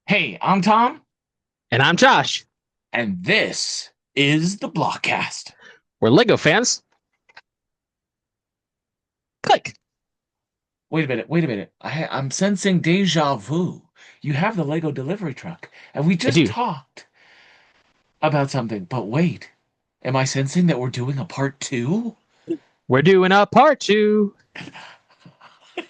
Hey, I'm Tom, And I'm Josh. and this is the BlockCast. We're Lego fans. Click. Wait a minute. I'm sensing deja vu. You have the Lego delivery truck, and we I just do. talked about something. But wait, am I sensing that we're doing a part two? We're doing a part two. I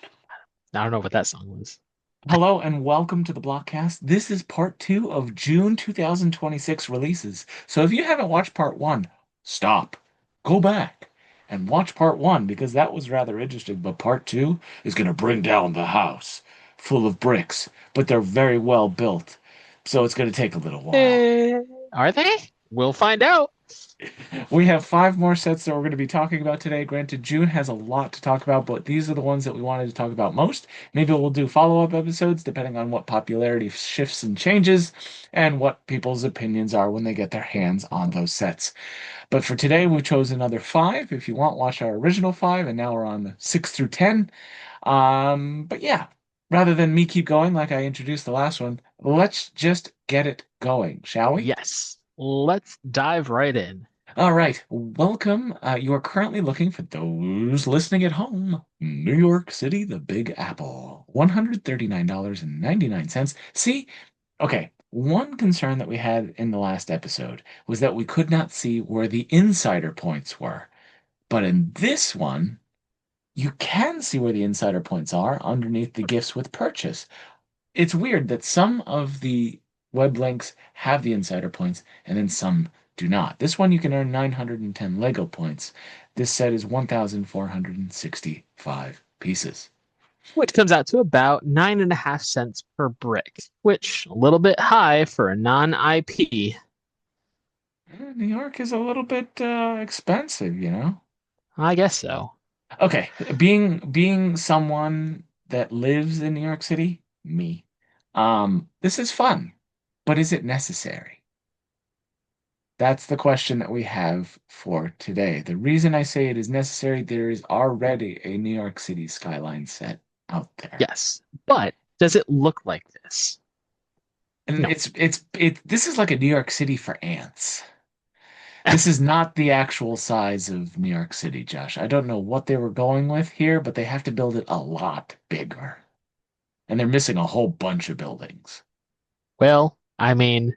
don't know what that song was. Hello, and welcome to the BlockCast. This is part two of June 2026 releases. So if you haven't watched part one, stop, go back, and watch part one because that was rather interesting. But part two is going to bring down the house full of bricks, but they're very well built. So it's going to take a little while. Eh, are they? We'll find out. We have five more sets that we're going to be talking about today. Granted, June has a lot to talk about, but these are the ones that we wanted to talk about most. Maybe we'll do follow-up episodes depending on what popularity shifts and changes and what people's opinions are when they get their hands on those sets. But for today, we chose another five. If you want, watch our original five, and now we're on the six through 10. But yeah, rather than me keep going like I introduced the last one, let's just get it going, shall we? Yes. Let's dive right in. All right, welcome. You are currently looking for those listening at home. New York City, the Big Apple, $139.99. See, okay, one concern that we had in the last episode was that we could not see where the insider points were. But in this one, you can see where the insider points are underneath the gifts with purchase. It's weird that some of the web links have the insider points and then some do not. This one you can earn 910 Lego points. This set is 1,465 pieces. Which comes out to about 9.5 cents per brick, which a little bit high for a non-IP. New York is a little bit expensive, you know? I guess so. Okay, being someone that lives in New York City, me. This is fun, but is it necessary? That's the question that we have for today. The reason I say it is necessary, there is already a New York City skyline set out there. Yes. But does it look like this? And No. it this is like a New York City for ants. This is not the actual size of New York City, Josh. I don't know what they were going with here, but they have to build it a lot bigger. And they're missing a whole bunch of buildings. Well, I mean,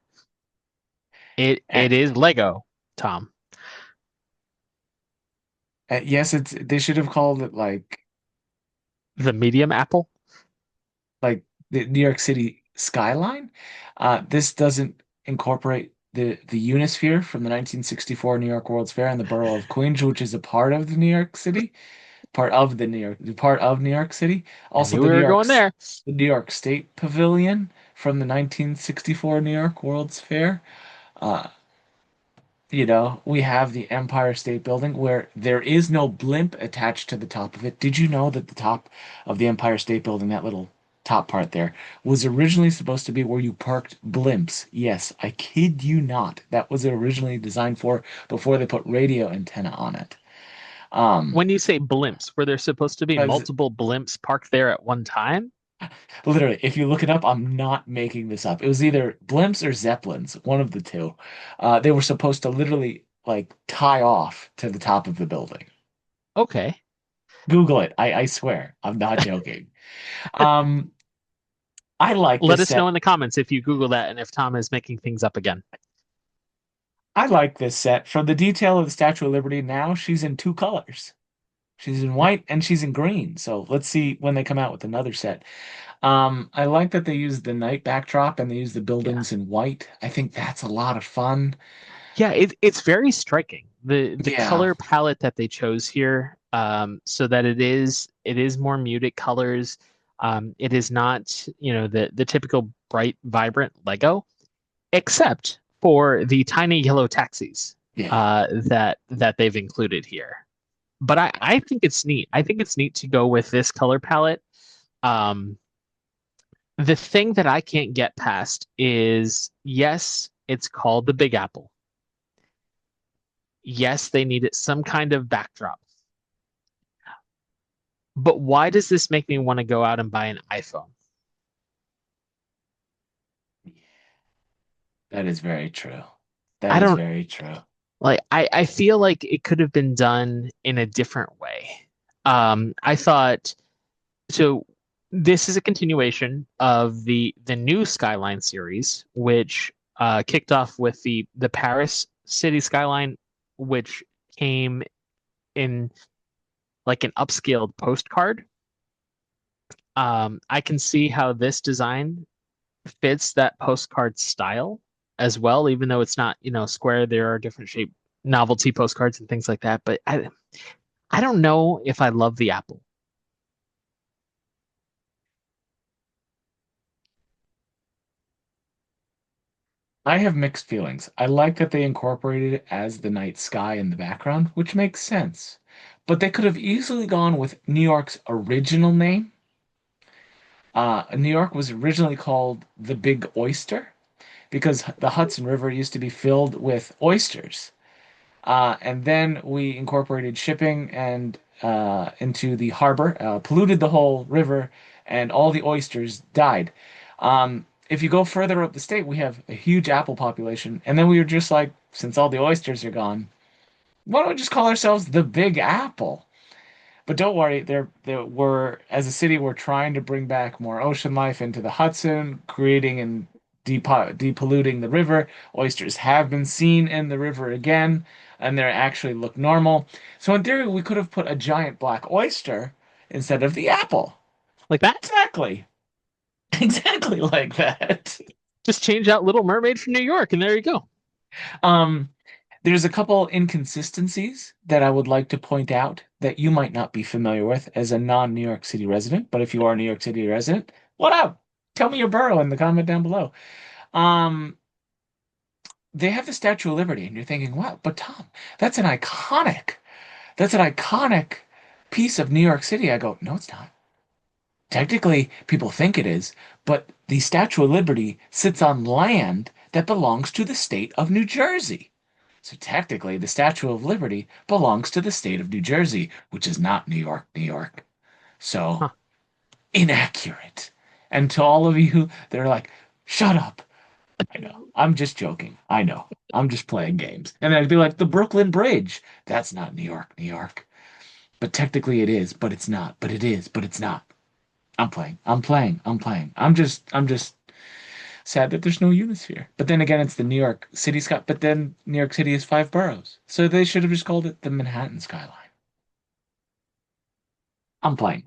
And, it is Lego, Tom. yes, it's they should have called it The medium apple. like the New York City skyline. This doesn't incorporate the Unisphere from the 1964 New York World's Fair and the borough of Queens, which is a part of the New York City, part of New York City. I Also, knew we were going there. The New York State Pavilion from the 1964 New York World's Fair. Uh, we have the Empire State Building where there is no blimp attached to the top of it. Did you know that the top of the Empire State Building, that little top part there, was originally supposed to be where you parked blimps? Yes, I kid you not. That was originally designed for before they put radio antenna on it. Um, When you say blimps, were there supposed to be because multiple blimps parked there at one time? literally, if you look it up, I'm not making this up. It was either blimps or zeppelins, one of the two. They were supposed to literally like tie off to the top of the building. Okay. Google it. I swear. I'm not joking. Um, I like Let this us know set. in the comments if you Google that and if Tom is making things up again. I like this set. From the detail of the Statue of Liberty now, she's in two colors. She's in white and she's in green. So let's see when they come out with another set. I like that they use the night backdrop and they use the Yeah. buildings in white. I think that's a lot of fun. Yeah, it's very striking. The Yeah. color palette that they chose here, so that it is more muted colors. It is not, the typical bright, vibrant Lego, except for the tiny yellow taxis Yeah. that they've included here. But I think it's neat. I think it's neat to go with this color palette. Um, the thing that I can't get past is yes, it's called the Big Apple. Yes, they needed some kind of backdrop. But why does this make me want to go out and buy an iPhone? That is very true. That I is don't very true. like I feel like it could have been done in a different way. I thought so this is a continuation of the new Skyline series, which kicked off with the Paris city skyline, which came in like an upscaled postcard. I can see how this design fits that postcard style as well, even though it's not, square. There are different shape novelty postcards and things like that. But I don't know if I love the apple. I have mixed feelings. I like that they incorporated it as the night sky in the background, which makes sense. But they could have easily gone with New York's original name. New York was originally called the Big Oyster because the Hudson River used to be filled with oysters. And then we incorporated shipping and into the harbor, polluted the whole river, and all the oysters died. If you go further up the state, we have a huge apple population, and then we were just like, since all the oysters are gone, why don't we just call ourselves the Big Apple? But don't worry, there we're as a city, we're trying to bring back more ocean life into the Hudson, creating and depolluting the river. Oysters have been seen in the river again, and they actually look normal. So in theory, we could have put a giant black oyster instead of the apple. Like that? Exactly. Exactly like that. Just change out Little Mermaid from New York, and there you go. Um, there's a couple inconsistencies that I would like to point out that you might not be familiar with as a non-New York City resident, but if you are a New York City resident, what up? Tell me your borough in the comment down below. Um, they have the Statue of Liberty, and you're thinking, wow, but Tom, that's an iconic piece of New York City. I go, no, it's not. Technically, people think it is, but the Statue of Liberty sits on land that belongs to the state of New Jersey. So technically, the Statue of Liberty belongs to the state of New Jersey, which is not New York, New York. So Huh. inaccurate. And to all of you that are like, shut up. I know. I'm just joking. I know. I'm just playing games. And I'd be like, the Brooklyn Bridge. That's not New York, New York. But technically it is, but it's not. But it is, but it's not. I'm playing. I'm playing. I'm playing. I'm just sad that there's no Unisphere. But then again, it's the New York City sky. But then New York City is five boroughs. So they should have just called it the Manhattan skyline. I'm playing.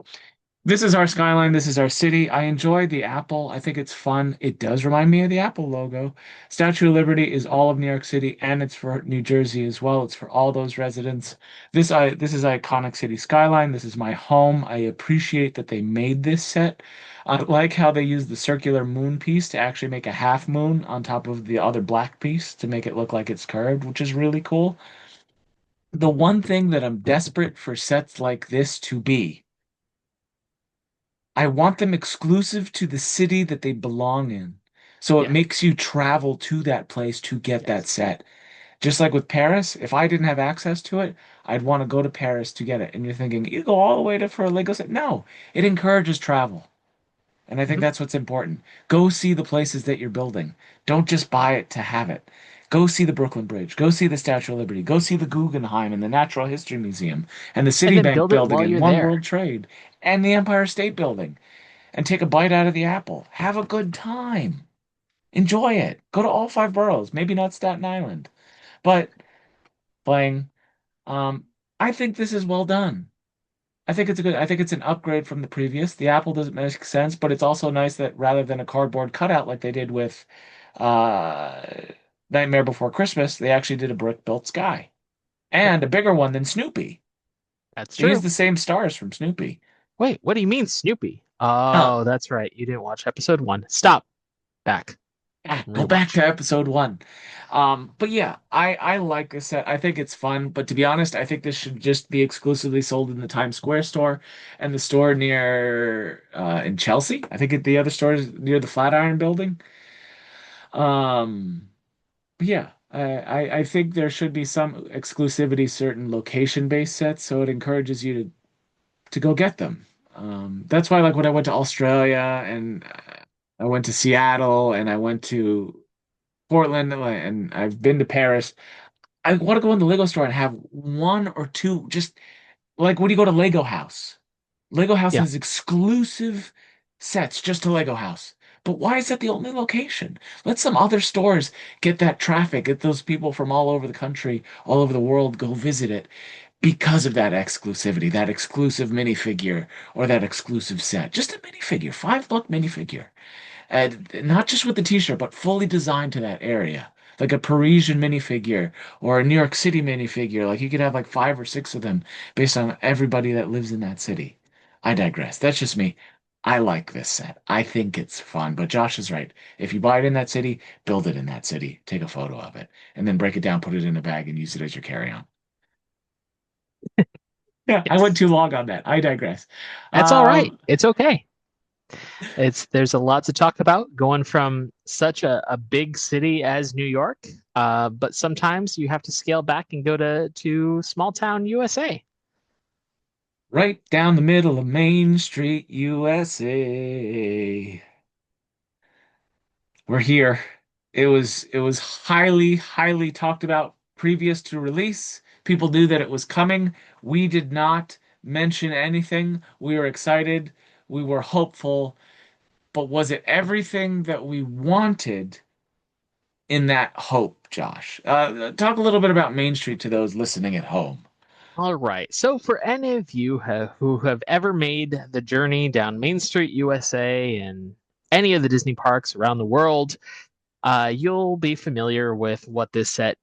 This is our skyline. This is our city. I enjoy the apple. I think it's fun. It does remind me of the Apple logo. Statue of Liberty is all of New York City, and it's for New Jersey as well. It's for all those residents. This is iconic city skyline. This is my home. I appreciate that they made this set. I like how they used the circular moon piece to actually make a half moon on top of the other black piece to make it look like it's curved, which is really cool. The one thing that I'm desperate for sets like this to be, I want them exclusive to the city that they belong in. So it Yeah. makes you travel to that place to get that Yes. set. Just like with Paris, if I didn't have access to it, I'd want to go to Paris to get it. And you're thinking, you go all the way to for a Lego set? No, it encourages travel. And I think Hmm. that's what's important. Go see the places that you're building. Don't just buy it to have it. Go see the Brooklyn Bridge. Go see the Statue of Liberty. Go see the Guggenheim and the Natural History Museum and the And then Citibank build it building while and you're One there. World Trade and the Empire State Building and take a bite out of the apple. Have a good time. Enjoy it. Go to all five boroughs. Maybe not Staten Island, but playing. Um, I think this is well done. I think it's an upgrade from the previous. The apple doesn't make sense, but it's also nice that rather than a cardboard cutout like they did with uh Nightmare Before Christmas, they actually did a brick built sky Yep. and a bigger one than Snoopy. That's They used true. the same stars from Snoopy. Wait, what do you mean, Snoopy? Huh. Oh, that's right. You didn't watch episode one. Stop. Back. Go back Rewatch. to episode one. But yeah, I like this set. I think it's fun. But to be honest, I think this should just be exclusively sold in the Times Square store and the store near in Chelsea. I think the other store is near the Flatiron Building. Um, but yeah, I think there should be some exclusivity, certain location-based sets, so it encourages you to go get them. That's why, like when I went to Australia and I went to Seattle and I went to Portland, and I've been to Paris. I want to go in the Lego store and have one or two, just like when you go to Lego House. Lego House Yeah. has exclusive sets just to Lego House. But why is that the only location? Let some other stores get that traffic, get those people from all over the country, all over the world go visit it because of that exclusivity, that exclusive minifigure or that exclusive set. Just a minifigure, $5 minifigure. And not just with the t-shirt, but fully designed to that area. Like a Parisian minifigure or a New York City minifigure. Like you could have like 5 or 6 of them based on everybody that lives in that city. I digress. That's just me. I like this set. I think it's fun. But Josh is right. If you buy it in that city, build it in that city. Take a photo of it and then break it down, put it in a bag, and use it as your carry-on. Yeah, I went Yes. too long on that. I digress. That's all right. Um, It's okay. There's a lot to talk about going from such a big city as New York, but sometimes you have to scale back and go to small town USA. right down the middle of Main Street, USA. We're here. It was highly, highly talked about previous to release. People knew that it was coming. We did not mention anything. We were excited. We were hopeful. But was it everything that we wanted in that hope, Josh? Talk a little bit about Main Street to those listening at home. All right. So for any of you who have ever made the journey down Main Street USA and any of the Disney parks around the world, you'll be familiar with what this set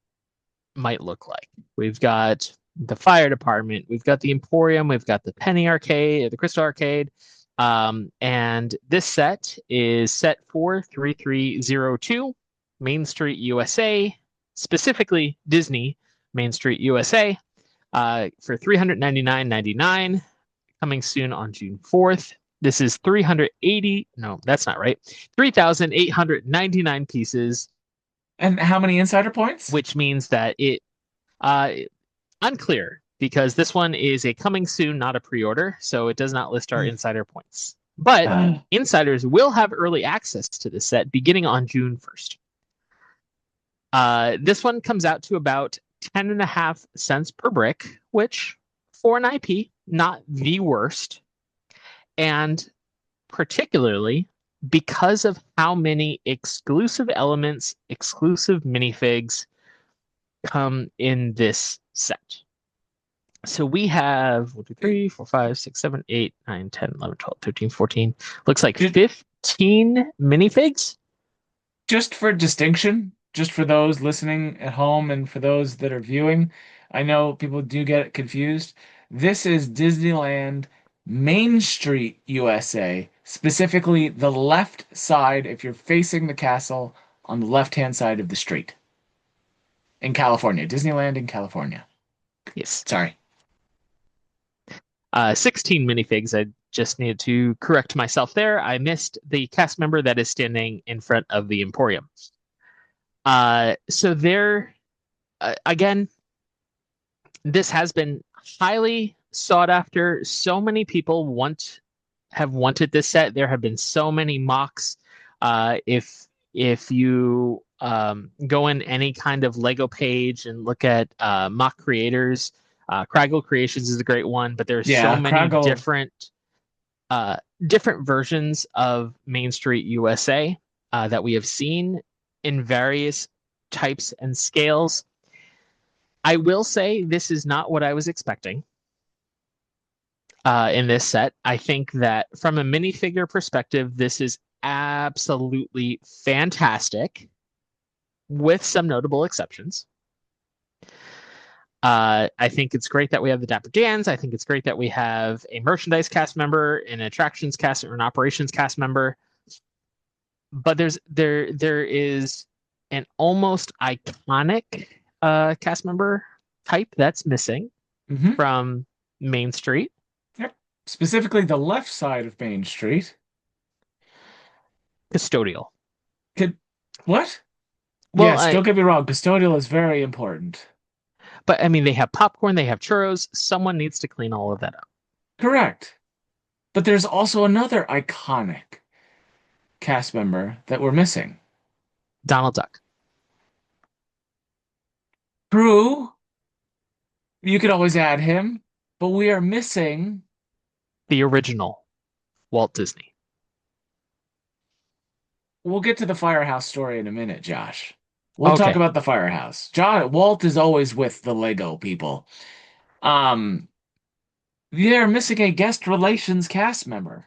might look like. We've got the fire department, we've got the Emporium, we've got the Penny Arcade, the Crystal Arcade, and this set is set for 3302 Main Street USA, specifically Disney Main Street USA, for $399.99, coming soon on June 4th. This is 380, no, that's not right, 3,899 pieces, And how many insider points? which means that uh, unclear because this one is a coming soon, not a pre-order, so it does not list our insider points. But insiders will have early access to this set beginning on June 1st. This one comes out to about 10.5 cents per brick, which for an IP, not the worst. And particularly because of how many exclusive elements, exclusive minifigs come in this set. So we have 1, 2, 3, 4, 5, 6, 7, 8, 9, 10, 11, 12, 13, 14. Looks like 15 minifigs. Just for distinction, just for those listening at home and for those that are viewing, I know people do get confused. This is Disneyland Main Street, USA, specifically the left side if you're facing the castle on the left-hand side of the street in California, Disneyland in California. Yes. Sorry. 16 minifigs. I just needed to correct myself there. I missed the cast member that is standing in front of the Emporium. So there, again, this has been highly sought after. So many people have wanted this set. There have been so many mocks. If you go in any kind of Lego page and look at mock creators, Craggle Creations is a great one, but there's so many Craggle. different versions of Main Street USA that we have seen in various types and scales. I will say this is not what I was expecting in this set. I think that from a minifigure perspective, this is absolutely fantastic, with some notable exceptions. I think it's great that we have the Dapper Dans. I think it's great that we have a merchandise cast member, an attractions cast, or an operations cast member. But there is an almost iconic cast member type that's missing from Main Street. Yep. Specifically the left side of Main Street. Custodial. What? Well, yes, don't get me wrong. Custodial is very important. But I mean, they have popcorn, they have churros. Someone needs to clean all of that up. Correct. But there's also another iconic cast member that we're missing. Donald Duck. True, you could always add him, but we are missing. The original Walt Disney. We'll get to the firehouse story in a minute, Josh. We'll talk Okay, about the firehouse. Walt is always with the Lego people. Um, they're missing a guest relations cast member.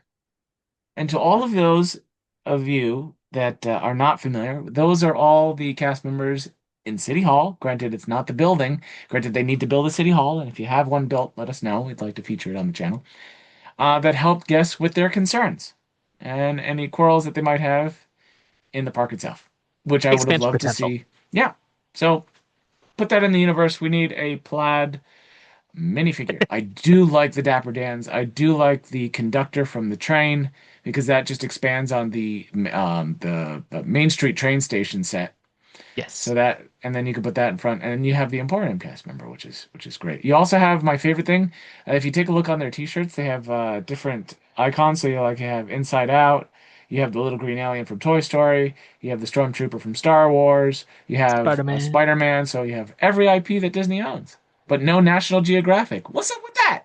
And to all of those of you that are not familiar, those are all the cast members in City Hall. Granted, it's not the building. Granted, they need to build a City Hall, and if you have one built, let us know. We'd like to feature it on the channel. That helped guests with their concerns and any quarrels that they might have in the park itself, which I would have expansion loved to potential. see. Yeah. So put that in the universe. We need a plaid minifigure. I do like the Dapper Dans. I do like the conductor from the train because that just expands on the Main Street train station set. So Yes. that, and then you can put that in front, and then you have the Emporium cast member, which is great. You also have my favorite thing. If you take a look on their T-shirts, they have different icons. So you have Inside Out, you have the little green alien from Toy Story, you have the Stormtrooper from Star Wars, you have Spider-Man. Spider-Man. So you have every IP that Disney owns, but no National Geographic. What's up with that?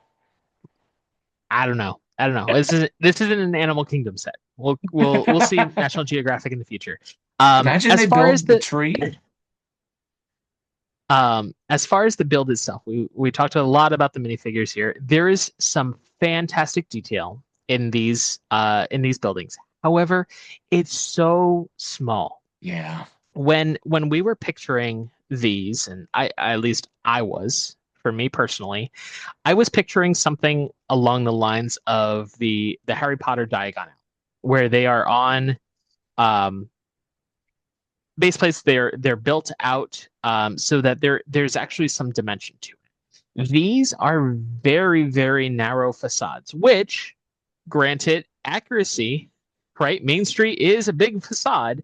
I don't know. I don't know. This isn't an Animal Kingdom set. We'll see National Geographic in the future. Imagine As they far as build the the tree. build itself, we talked a lot about the minifigures here. There is some fantastic detail in these buildings. However, it's so small. Yeah. When we were picturing these, and at least I was, for me personally, I was picturing something along the lines of the Harry Potter Diagon, where they are on um, base plates. They're built out so that there's actually some dimension to it. These are very narrow facades, which, granted, accuracy, right? Main Street is a big facade.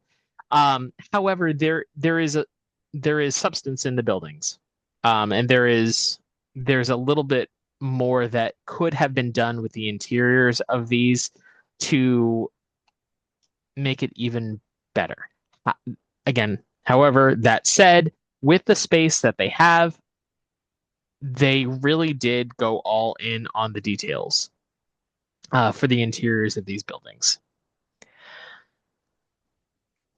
However, there is substance in the buildings, and there's a little bit more that could have been done with the interiors of these to make it even better. Uh, Again, however, that said, with the space that they have, they really did go all in on the details for the interiors of these buildings.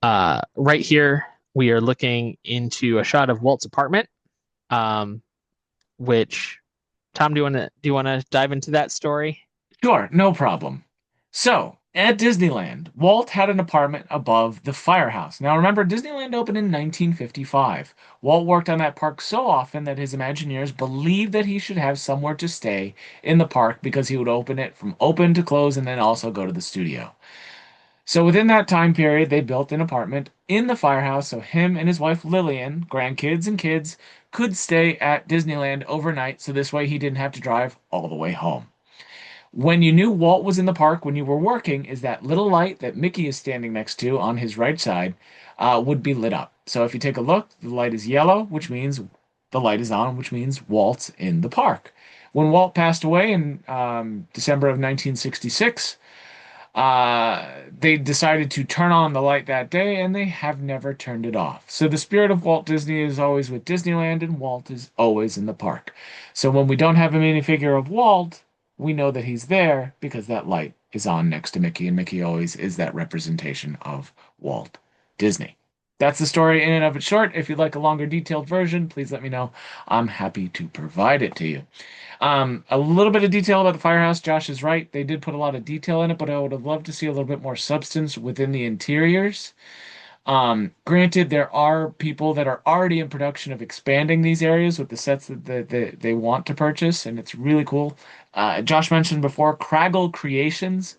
Right here, we are looking into a shot of Walt's apartment, um, which Tom, do you want to dive into that story? Sure, no problem. So, at Disneyland, Walt had an apartment above the firehouse. Now remember, Disneyland opened in 1955. Walt worked on that park so often that his Imagineers believed that he should have somewhere to stay in the park because he would open it from open to close and then also go to the studio. So within that time period, they built an apartment in the firehouse so him and his wife Lillian, grandkids and kids, could stay at Disneyland overnight so this way he didn't have to drive all the way home. When you knew Walt was in the park when you were working, is that little light that Mickey is standing next to on his right side would be lit up. So if you take a look, the light is yellow, which means the light is on, which means Walt's in the park. When Walt passed away in December of 1966, they decided to turn on the light that day, and they have never turned it off. So the spirit of Walt Disney is always with Disneyland, and Walt is always in the park. So when we don't have a minifigure of Walt, we know that he's there because that light is on next to Mickey, and Mickey always is that representation of Walt Disney. That's the story in and of it short. If you'd like a longer, detailed version, please let me know. I'm happy to provide it to you. A little bit of detail about the firehouse. Josh is right. They did put a lot of detail in it, but I would have loved to see a little bit more substance within the interiors. Granted, there are people that are already in production of expanding these areas with the sets that they want to purchase, and it's really cool. Josh mentioned before Craggle Creations.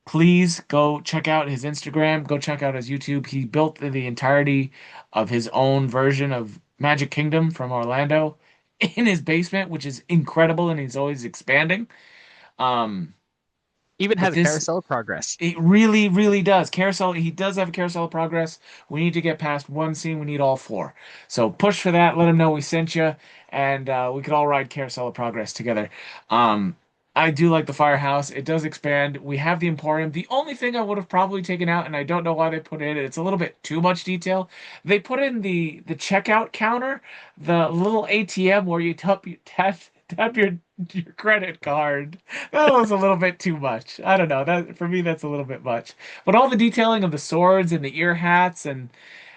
Please go check out his Instagram, go check out his YouTube. He built the entirety of his own version of Magic Kingdom from Orlando in his basement, which is incredible, and he's always expanding. Um, Even but has a this carousel of progress. it really does. Carousel, he does have a carousel of progress. We need to get past one scene. We need all four. So push for that. Let him know we sent you, and we could all ride carousel of progress together. Um, I do like the firehouse. It does expand. We have the Emporium. The only thing I would have probably taken out, and I don't know why they put it in, it's a little bit too much detail. They put in the checkout counter, the little ATM where you tap your credit card. That was a little bit too much. I don't know. That for me that's a little bit much. But all the detailing of the swords and the ear hats and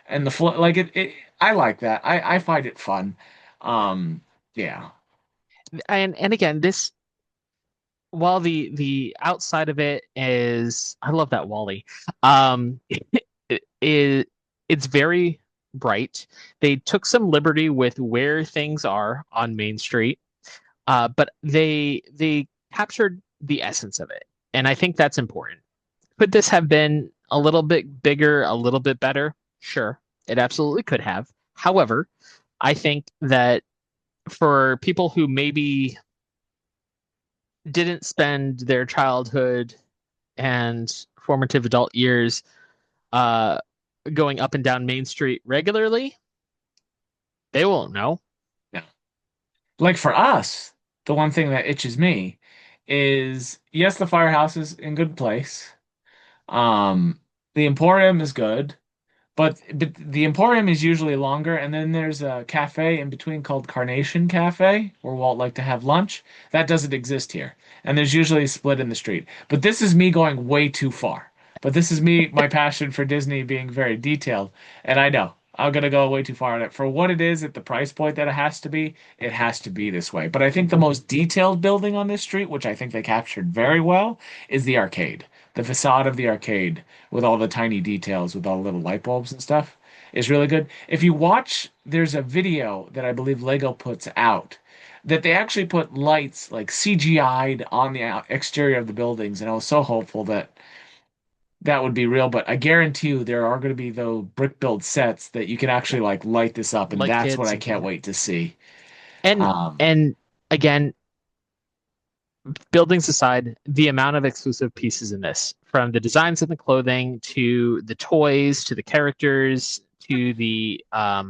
the like it I like that. I find it fun. Yeah. And again, this while the outside of it is, I love that Wally. It, it's very bright. They took some liberty with where things are on Main Street, but they captured the essence of it, and I think that's important. Could this have been a little bit bigger, a little bit better? Sure, it absolutely could have. However, I think that for people who maybe didn't spend their childhood and formative adult years uh, going up and down Main Street regularly, they won't know. Yeah. Like for us, the one thing that itches me is yes, the firehouse is in good place. Um, the Emporium is good. But the Emporium is usually longer, and then there's a cafe in between called Carnation Cafe, where Walt like to have lunch. That doesn't exist here, and there's usually a split in the street. But this is me going way too far. But this is me, my passion for Disney being very detailed, and I know I'm gonna go way too far on it. For what it is at the price point that it has to be this way. But I think the most detailed building on this street, which I think they captured very well, is the arcade. The facade of the arcade with all the tiny details, with all the little light bulbs and stuff, is really good. If you watch, there's a video that I believe Lego puts out that they actually put lights like CGI'd on the exterior of the buildings, and I was so hopeful that that would be real. But I guarantee you there are going to be those brick build sets that you can actually like light this up, and Like that's what kids I and do can't that. wait to see. And Um, and again, buildings aside, the amount of exclusive pieces in this, from the designs of the clothing to the toys to the characters to I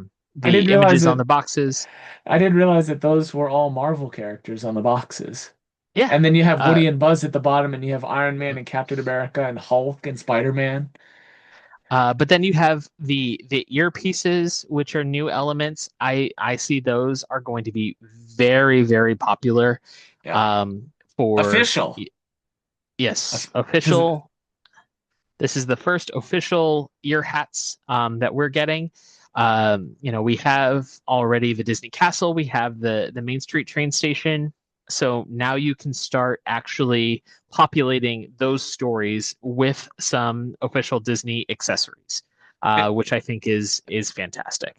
didn't the realize images on that the boxes. I didn't realize that those were all Marvel characters on the boxes. Yeah. And then you have Uh, Woody and Buzz at the bottom, and you have Iron Man and Captain America and Hulk and Spider-Man. but then you have the earpieces, which are new elements. I see those are going to be very, very popular. Yeah. Um, for Official. yes, Because official. This is the first official ear hats that we're getting. We have already the Disney Castle, we have the Main Street train station. So now you can start actually populating those stories with some official Disney accessories, which I think is fantastic.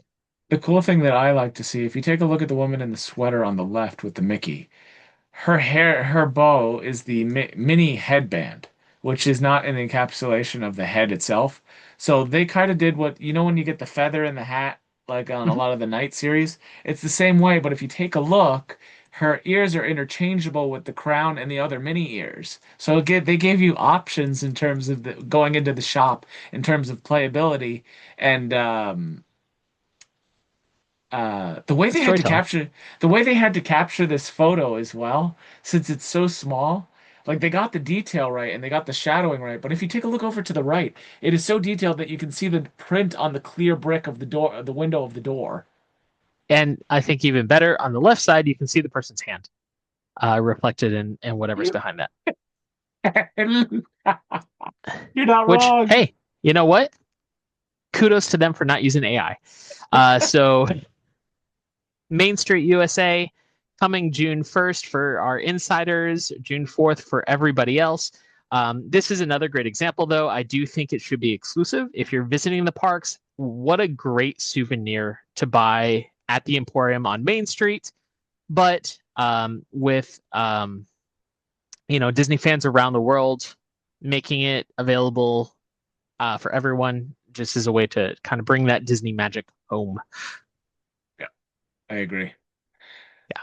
the cool thing that I like to see, if you take a look at the woman in the sweater on the left with the Mickey, her hair, her bow is the mini headband, which is not an encapsulation of the head itself. So they kind of did what, when you get the feather in the hat, like on a Mhm. lot of the night series, it's the same way. But if you take a look, her ears are interchangeable with the crown and the other mini ears. So they gave you options in terms of going into the shop in terms of playability and Storytelling. the way they had to capture this photo as well, since it's so small. Like they got the detail right and they got the shadowing right, but if you take a look over to the right, it is so detailed that you can see the print on the clear brick of the door, the window of the door. And I think even better, on the left side, you can see the person's hand reflected in whatever's You, behind that. you're not Which, wrong. hey, you know what? Kudos to them for not using AI. So Main Street USA coming June 1st for our insiders, June 4th for everybody else. This is another great example, though. I do think it should be exclusive. If you're visiting the parks, what a great souvenir to buy at the Emporium on Main Street. But with Disney fans around the world making it available for everyone, just as a way to kind of bring that Disney magic home. Yeah, I agree. Yeah.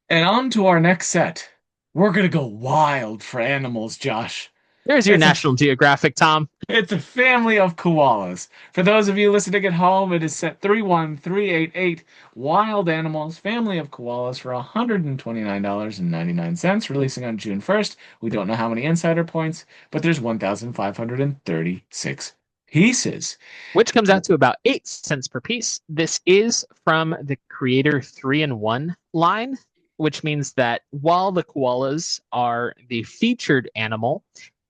And on to our next set. We're gonna go wild for animals, Josh. There's your It's a National Geographic, Tom. it's a family of koalas. For those of you listening at home, it is set 31388 Wild Animals, Family of Koalas for $129.99, releasing on June 1st. We don't know how many insider points, but there's 1,536 pieces. Which comes out to about 8 cents per piece. This is from the Creator 3-in-1 line, which means that while the koalas are the featured animal,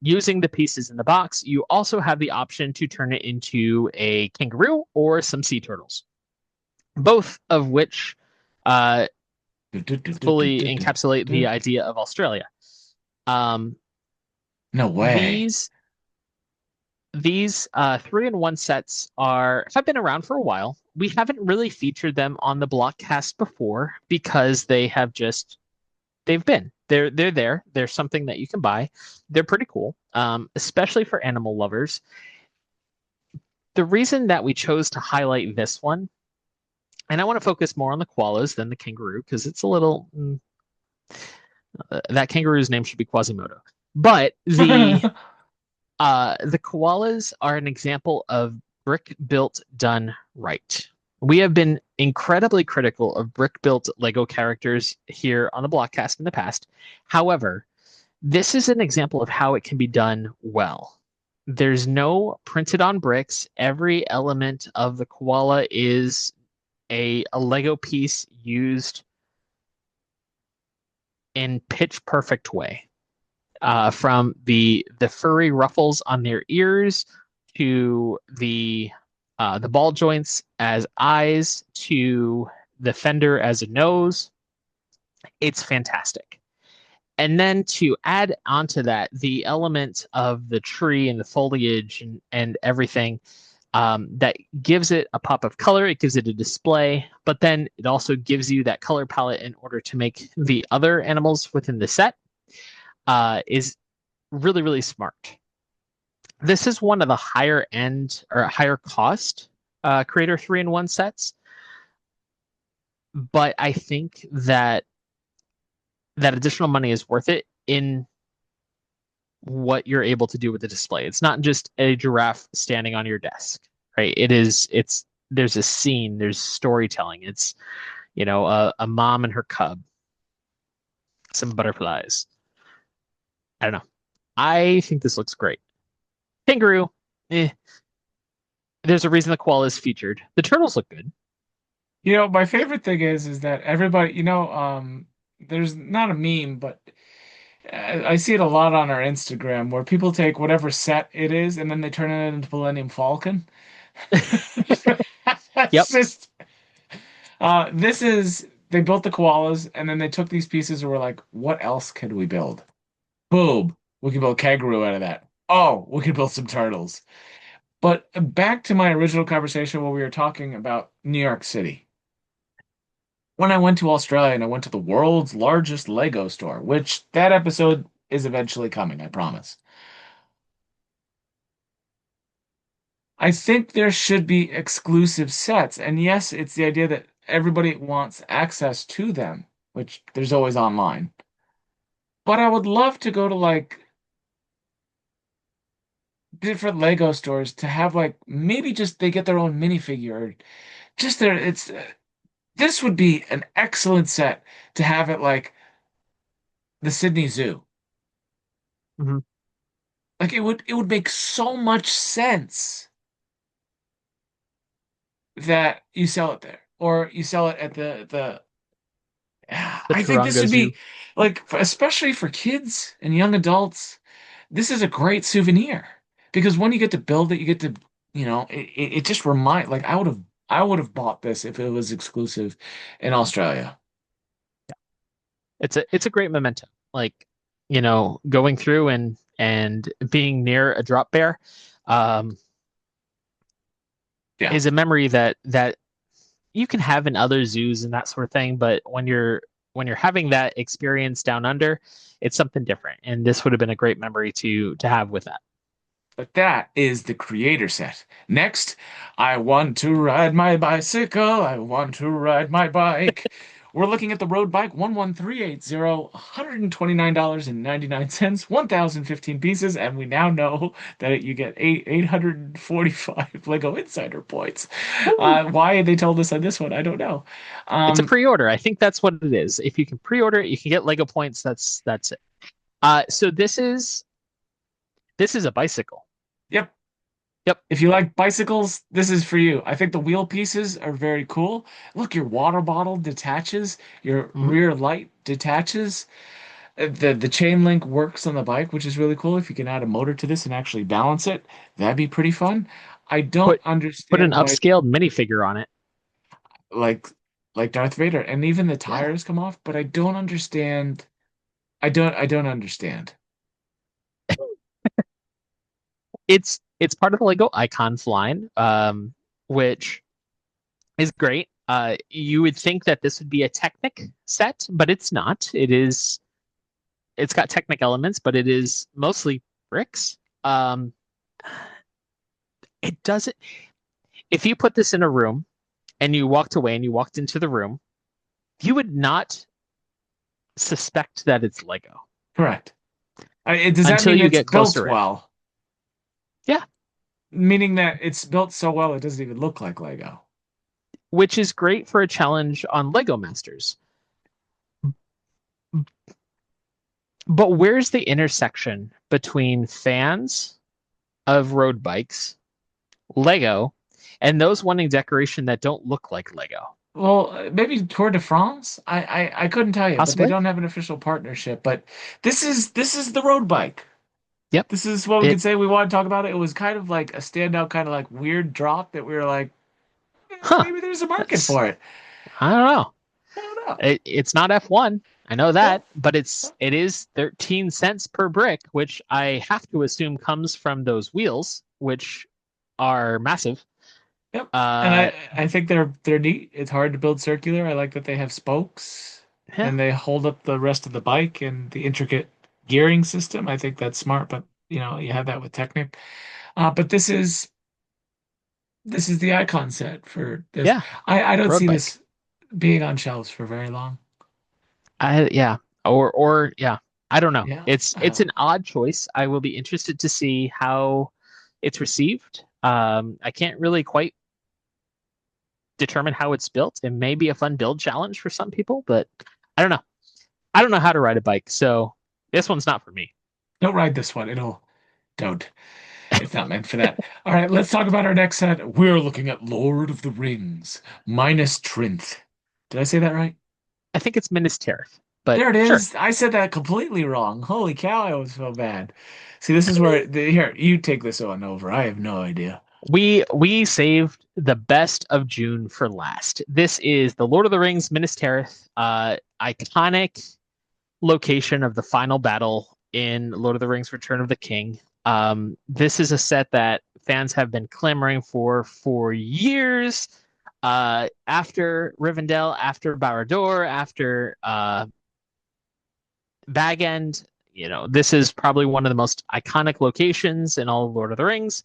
using the pieces in the box, you also have the option to turn it into a kangaroo or some sea turtles, both of which uh, fully encapsulate the idea of Australia. Um, No way. these 3-in-1 sets have been around for a while. We haven't really featured them on the BlockCast before because they've been they're there. They're something that you can buy. They're pretty cool, especially for animal lovers. The reason that we chose to highlight this one, and I want to focus more on the koalas than the kangaroo because it's a little that kangaroo's name should be Quasimodo, but the koalas are an example of brick built done right. We have been incredibly critical of brick built Lego characters here on the Blockcast in the past. However, this is an example of how it can be done well. There's no printed on bricks. Every element of the koala is a Lego piece used in pitch perfect way. From the furry ruffles on their ears to the ball joints as eyes to the fender as a nose. It's fantastic. And then to add onto that, the element of the tree and the foliage and everything that gives it a pop of color, it gives it a display, but then it also gives you that color palette in order to make the other animals within the set is really, really smart. This is one of the higher end or higher cost Creator 3-in-1 sets, but I think that additional money is worth it in what you're able to do with the display. It's not just a giraffe standing on your desk, right? There's a scene, there's storytelling. It's a mom and her cub, some butterflies. I don't know. I think this looks great. Kangaroo, there's a reason the koala is featured. The turtles look good. My favorite thing is that everybody, there's not a meme, but I see it a lot on our Instagram where people take whatever set it is and then they turn it into Millennium Falcon. Yep. It's just, they built the koalas and then they took these pieces and were like, what else could we build? Boom, we can build kangaroo out of that. Oh, we can build some turtles. But back to my original conversation where we were talking about New York City. When I went to Australia and I went to the world's largest Lego store, which that episode is eventually coming, I promise. I think there should be exclusive sets. And yes, it's the idea that everybody wants access to them, which there's always online. But I would love to go to like different Lego stores to have like maybe just they get their own minifigure or just their it's this would be an excellent set to have at like the Sydney Zoo. Mm-hmm. Like it would make so much sense that you sell it there or you sell it at the The I think this Taronga would Zoo. be like especially for kids and young adults, this is a great souvenir because when you get to build it, you get to, it just like I would have bought this if it was exclusive in Australia. It's a great memento. Like, going through and being near a drop bear Yeah. is a memory that you can have in other zoos and that sort of thing, but when you're having that experience down under, it's something different. And this would have been a great memory to have with that. But that is the creator set. Next, I want to ride my bicycle. I want to ride my bike. We're looking at the road bike 11380, $129.99, 1,015 pieces, and we now know that you get 845 Lego Insider points. Woo! Why they told us on this one, I don't know. It's a Um, pre-order. I think that's what it is. If you can pre-order it, you can get Lego points. That's it. So this is a bicycle. yep. Yep. If you like bicycles, this is for you. I think the wheel pieces are very cool. Look, your water bottle detaches, your Mhm. rear light detaches. The chain link works on the bike, which is really cool. If you can add a motor to this and actually balance it, that'd be pretty fun. I don't Put put an understand why upscaled minifigure on it. like like Darth Vader and even the Yeah. tires come off, but I don't understand. I don't understand. It's part of the Lego Icons line, which is great. You would think that this would be a Technic set, but it's not. It's got Technic elements, but it is mostly bricks. Um, it doesn't. If you put this in a room and you walked away and you walked into the room, you would not suspect that it's Lego Correct. Does that until mean you it's get built closer in. well? Yeah, Meaning that it's built so well it doesn't even look like Lego. which is great for a challenge on Lego Masters. But where's the intersection between fans of road bikes, Lego, and those wanting decoration that don't look like Lego? Well, maybe Tour de France. I couldn't tell you, but they Possibly. don't have an official partnership. But this is the road bike. Yep. This is what we It, could say we want to talk about. It was kind of like a standout, kind of like weird drop that we were like, huh. maybe there's a market That's, for it. I don't know. I don't know. It's not F1. I know No. that, but it is 13 cents per brick, which I have to assume comes from those wheels, which are massive. Yep. And Uh, I think they're neat. It's hard to build circular. I like that they have spokes yeah, and they hold up the rest of the bike and the intricate gearing system. I think that's smart, but you have that with Technic. But this is the icon set for this. yeah, I don't road see bike. this being on shelves for very long. Yeah, or yeah, I don't know. Yeah. It's an odd choice. I will be interested to see how it's received. I can't really quite determine how it's built. It may be a fun build challenge for some people, but I don't know. I don't know how to ride a bike, so this one's not for me. Don't ride this one. Don't. It's not meant for that. All right, let's talk about our next set. We're looking at Lord of the Rings minus Trinth. Did I say that right? I think it's Minas Tirith, but There it sure. is. I said that completely wrong. Holy cow, I always feel bad. See, this is where here, you take this one over. I have no idea. We saved the best of June for last. This is the Lord of the Rings Minas Tirith, iconic location of the final battle in Lord of the Rings Return of the King. This is a set that fans have been clamoring for years. After Rivendell, after Barad-dûr, after Bag End, this is probably one of the most iconic locations in all of Lord of the Rings,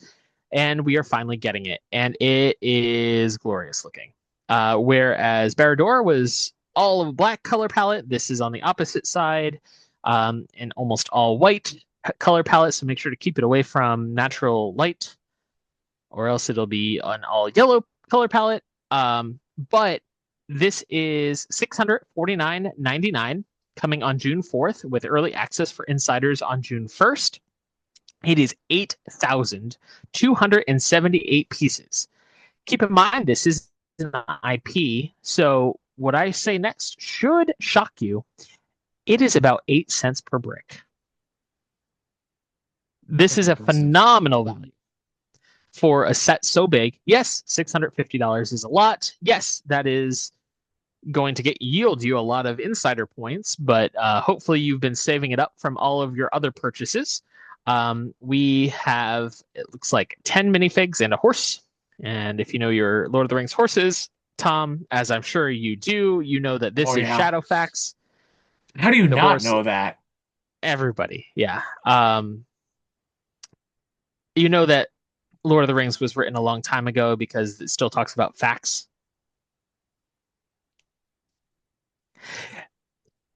and we are finally getting it, and it is glorious looking. Whereas Barad-dûr was all of a black color palette, this is on the opposite side, an almost all white color palette. So make sure to keep it away from natural light, or else it'll be an all yellow color palette. But this is $649.99 coming on June 4th with early access for insiders on June 1st. It is 8,278 pieces. Keep in mind, this is an IP, so what I say next should shock you. It is about 8 cents per brick. This That's is a impressive. phenomenal value for a set so big. Yes, $650 is a lot. Yes, that is going to yield you a lot of insider points, but hopefully you've been saving it up from all of your other purchases. We have, it looks like 10 minifigs and a horse. And if you know your Lord of the Rings horses, Tom, as I'm sure you do, you know that Oh this is yeah. Shadowfax, How do you the not horse. know that? Everybody, yeah. You know that Lord of the Rings was written a long time ago because it still talks about facts.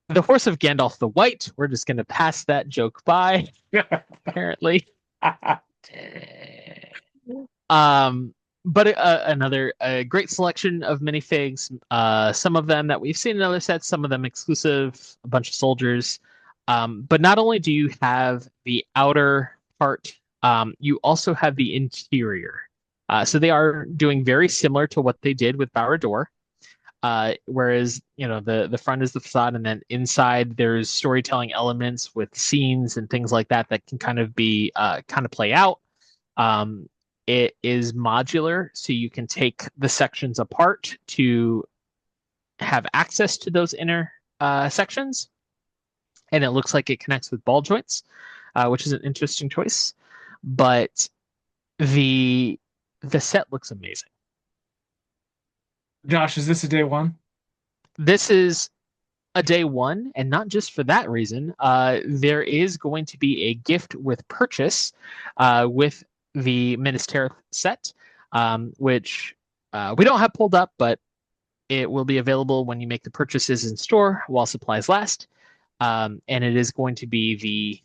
The Horse of Gandalf the White. We're just going to pass that joke by, apparently. Um, but another great selection of minifigs. Some of them that we've seen in other sets, some of them exclusive, a bunch of soldiers. But not only do you have the outer part, you also have the interior. So they are doing very similar to what they did with Barad-dûr. Whereas the front is the facade, and then inside there's storytelling elements with scenes and things like that that can kind of be kind of play out. It is modular, so you can take the sections apart to have access to those inner sections, and it looks like it connects with ball joints, which is an interesting choice. But the set looks amazing. Josh, is this a day one? This is a day one, and not just for that reason. There is going to be a gift with purchase with the Minas Tirith set, which we don't have pulled up, but it will be available when you make the purchases in store while supplies last. And it is going to be the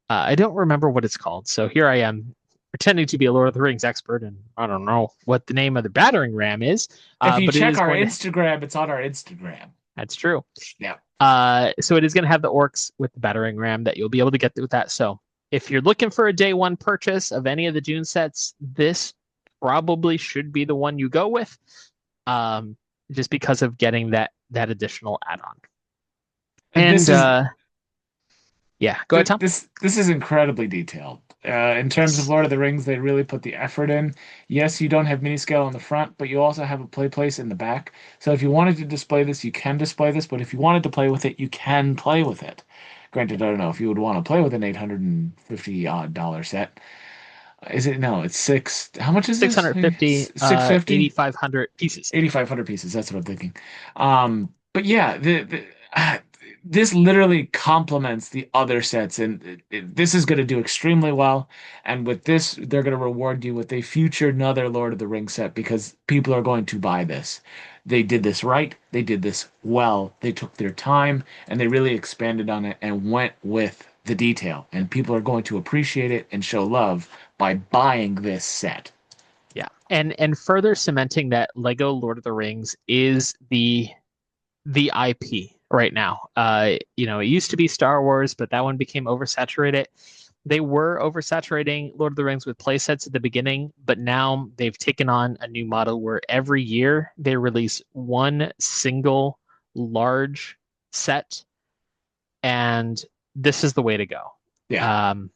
I don't remember what it's called. So here I am pretending to be a Lord of the Rings expert, and I don't know what the name of the battering ram is. If you but check our Instagram, it's on our Instagram. That's true. Yeah. So it is going to have the orcs with the battering ram that you'll be able to get with that. So if you're looking for a day one purchase of any of the Dune sets, this probably should be the one you go with, just because of getting that additional add-on. And yeah, go ahead, Tom. This is incredibly detailed. In terms of Lord of the Rings, they really put the effort in. Yes, you don't have mini scale on the front, but you also have a play place in the back. So if you wanted to display this, you can display this. But if you wanted to play with it, you can play with it. Granted, I don't know if you would want to play with an $850 set. Is it? No, it's six. How much is 650, 650? 8,500 pieces. 8,500 pieces. That's what I'm thinking. But yeah, this literally complements the other sets, and this is going to do extremely well. And with this, they're going to reward you with a future another Lord of the Rings set because people are going to buy this. They did this right. They did this well. They took their time and they really expanded on it and went with the detail. And people are going to appreciate it and show love by buying this set. Yeah, and further cementing that Lego Lord of the Rings is the IP right now. It used to be Star Wars, but that one became oversaturated. They were oversaturating Lord of the Rings with playsets at the beginning, but now they've taken on a new model where every year they release one single large set, and this is the way to go. Yeah. And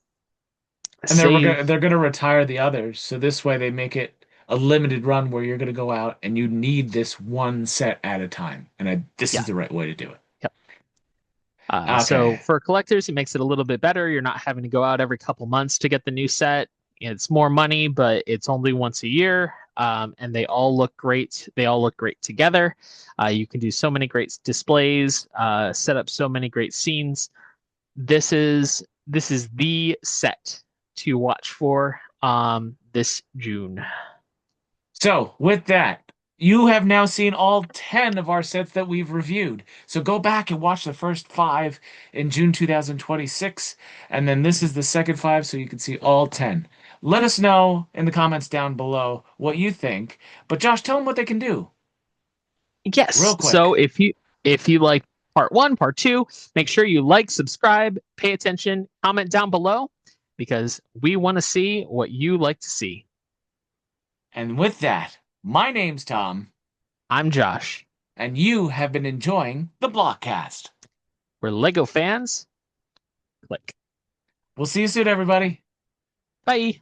they're gonna retire the others, so this way they make it a limited run where you're gonna go out and you need this one set at a time, and this is the right way to do it. Yep. So for collectors, it makes it a little bit better. You're not having to go out every couple months to get the new set. It's more money, but it's only once a year, and they all look great. They all look great together. You can do so many great displays, set up so many great scenes. This is the set to watch for this June. So with that, you have now seen all 10 of our sets that we've reviewed. So go back and watch the first 5 in June 2026, and then this is the second 5, so you can see all 10. Let us know in the comments down below what you think. But Josh, tell them what they can do. Yes. Real quick. So if you like part 1, part 2, make sure you like, subscribe, pay attention, comment down below, because we want to see what you like to see. And with that, my name's Tom. I'm Josh. And you have been enjoying the BlockCast. We're Lego fans. Click. We'll see you soon, everybody. Bye.